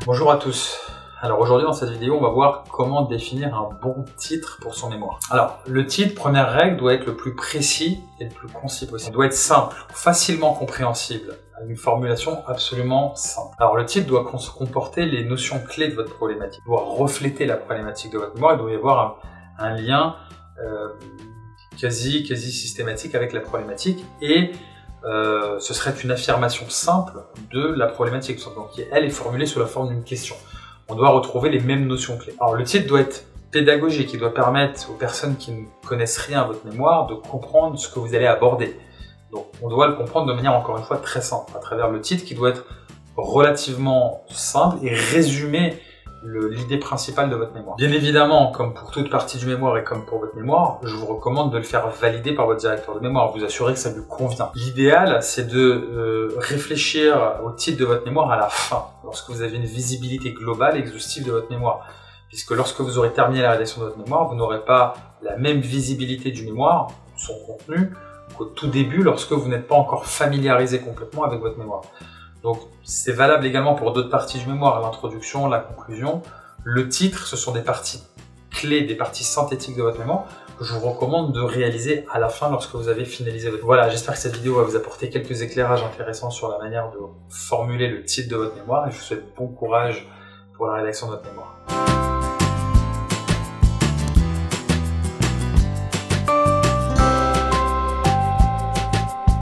Bonjour à tous. Alors aujourd'hui dans cette vidéo, on va voir comment définir un bon titre pour son mémoire. Alors le titre, première règle, doit être le plus précis et le plus concis possible. Il doit être simple, facilement compréhensible, avec une formulation absolument simple. Alors le titre doit comporter les notions clés de votre problématique, il doit refléter la problématique de votre mémoire, il doit y avoir un lien quasi systématique avec la problématique et ce serait une affirmation simple de la problématique, donc elle est formulée sous la forme d'une question. On doit retrouver les mêmes notions clés. Alors le titre doit être pédagogique, il doit permettre aux personnes qui ne connaissent rien à votre mémoire de comprendre ce que vous allez aborder. Donc on doit le comprendre de manière encore une fois très simple, à travers le titre qui doit être relativement simple et résumer l'idée principale de votre mémoire. Bien évidemment, comme pour toute partie du mémoire et comme pour votre mémoire, je vous recommande de le faire valider par votre directeur de mémoire, vous assurer que ça lui convient. L'idéal, c'est de réfléchir au titre de votre mémoire à la fin, lorsque vous avez une visibilité globale, exhaustive de votre mémoire. Puisque lorsque vous aurez terminé la rédaction de votre mémoire, vous n'aurez pas la même visibilité du mémoire, son contenu, qu'au tout début, lorsque vous n'êtes pas encore familiarisé complètement avec votre mémoire. Donc c'est valable également pour d'autres parties du mémoire, l'introduction, la conclusion. Le titre, ce sont des parties clés, des parties synthétiques de votre mémoire que je vous recommande de réaliser à la fin lorsque vous avez finalisé votre mémoire. Voilà, j'espère que cette vidéo va vous apporter quelques éclairages intéressants sur la manière de formuler le titre de votre mémoire et je vous souhaite bon courage pour la rédaction de votre mémoire.